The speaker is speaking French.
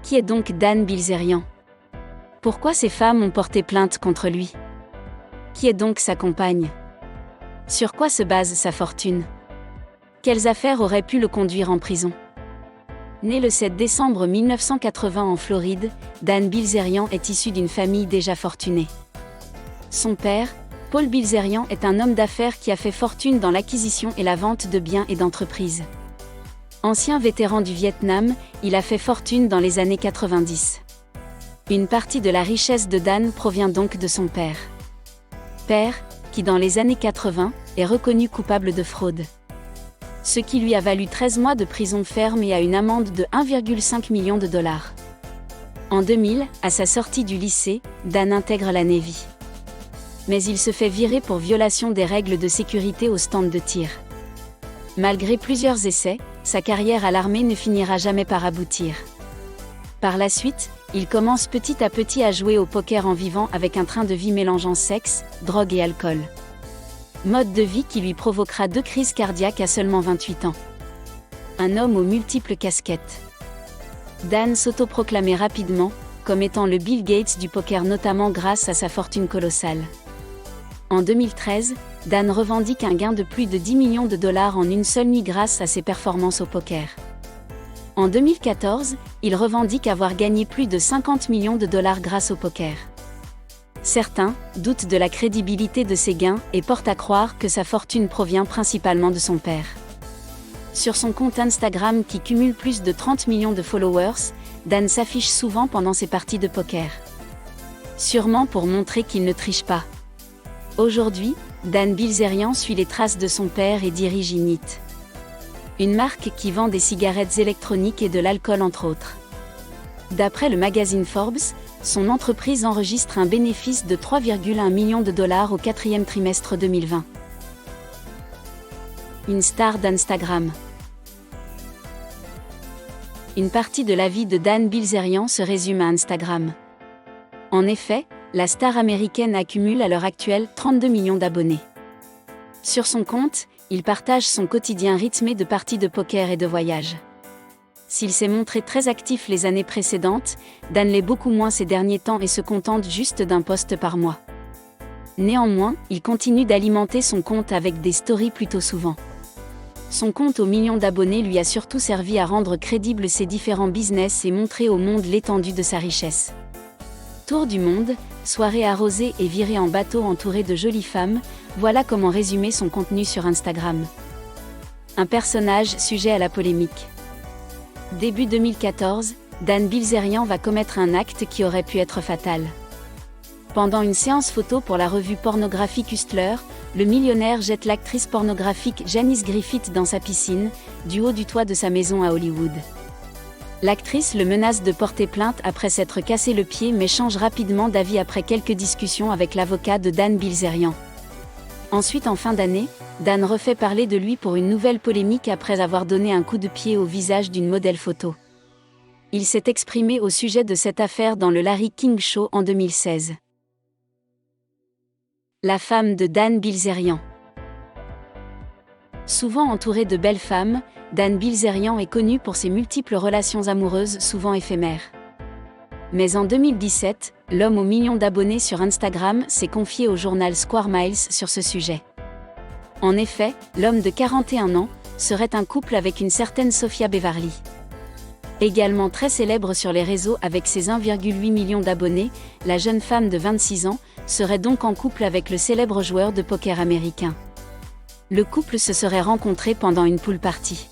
Qui est donc Dan Bilzerian? Pourquoi ces femmes ont porté plainte contre lui? Qui est donc sa compagne? Sur quoi se base sa fortune? Quelles affaires auraient pu le conduire en prison? Né le 7 décembre 1980 en Floride, Dan Bilzerian est issu d'une famille déjà fortunée. Son père, Paul Bilzerian, est un homme d'affaires qui a fait fortune dans l'acquisition et la vente de biens et d'entreprises. Ancien vétéran du Vietnam, il a fait fortune dans les années 90. Une partie de la richesse de Dan provient donc de son père. Père, qui dans les années 80, est reconnu coupable de fraude. Ce qui lui a valu 13 mois de prison ferme et une amende de 1,5 million de dollars. En 2000, à sa sortie du lycée, Dan intègre la Navy. Mais il se fait virer pour violation des règles de sécurité au stand de tir. Malgré plusieurs essais, sa carrière à l'armée ne finira jamais par aboutir. Par la suite, il commence petit à petit à jouer au poker en vivant avec un train de vie mélangeant sexe, drogue et alcool. Mode de vie qui lui provoquera 2 crises cardiaques à seulement 28 ans. Un homme aux multiples casquettes. Dan s'autoproclamait rapidement comme étant le Bill Gates du poker, notamment grâce à sa fortune colossale. En 2013, Dan revendique un gain de plus de 10 millions de dollars en une seule nuit grâce à ses performances au poker. En 2014, il revendique avoir gagné plus de 50 millions de dollars grâce au poker. Certains doutent de la crédibilité de ses gains et portent à croire que sa fortune provient principalement de son père. Sur son compte Instagram qui cumule plus de 30 millions de followers, Dan s'affiche souvent pendant ses parties de poker. Sûrement pour montrer qu'il ne triche pas. Aujourd'hui, Dan Bilzerian suit les traces de son père et dirige Init, une marque qui vend des cigarettes électroniques et de l'alcool entre autres. D'après le magazine Forbes, son entreprise enregistre un bénéfice de 3,1 millions de dollars au 4e trimestre 2020. Une star d'Instagram. Une partie de la vie de Dan Bilzerian se résume à Instagram. En effet, la star américaine accumule à l'heure actuelle 32 millions d'abonnés. Sur son compte, il partage son quotidien rythmé de parties de poker et de voyages. S'il s'est montré très actif les années précédentes, Dan l'est beaucoup moins ces derniers temps et se contente juste d'un post par mois. Néanmoins, il continue d'alimenter son compte avec des stories plutôt souvent. Son compte aux millions d'abonnés lui a surtout servi à rendre crédibles ses différents business et montrer au monde l'étendue de sa richesse. Tour du monde, soirée arrosée et virée en bateau entouré de jolies femmes, voilà comment résumer son contenu sur Instagram. Un personnage sujet à la polémique. Début 2014, Dan Bilzerian va commettre un acte qui aurait pu être fatal. Pendant une séance photo pour la revue pornographique Hustler, le millionnaire jette l'actrice pornographique Janice Griffith dans sa piscine, du haut du toit de sa maison à Hollywood. L'actrice le menace de porter plainte après s'être cassé le pied mais change rapidement d'avis après quelques discussions avec l'avocat de Dan Bilzerian. Ensuite, en fin d'année, Dan refait parler de lui pour une nouvelle polémique après avoir donné un coup de pied au visage d'une modèle photo. Il s'est exprimé au sujet de cette affaire dans le Larry King Show en 2016. La femme de Dan Bilzerian. Souvent entouré de belles femmes, Dan Bilzerian est connu pour ses multiples relations amoureuses souvent éphémères. Mais en 2017, l'homme aux millions d'abonnés sur Instagram s'est confié au journal Square Miles sur ce sujet. En effet, l'homme de 41 ans serait un couple avec une certaine Sophia Beverly. Également très célèbre sur les réseaux avec ses 1,8 million d'abonnés, la jeune femme de 26 ans serait donc en couple avec le célèbre joueur de poker américain. Le couple se serait rencontré pendant une pool party.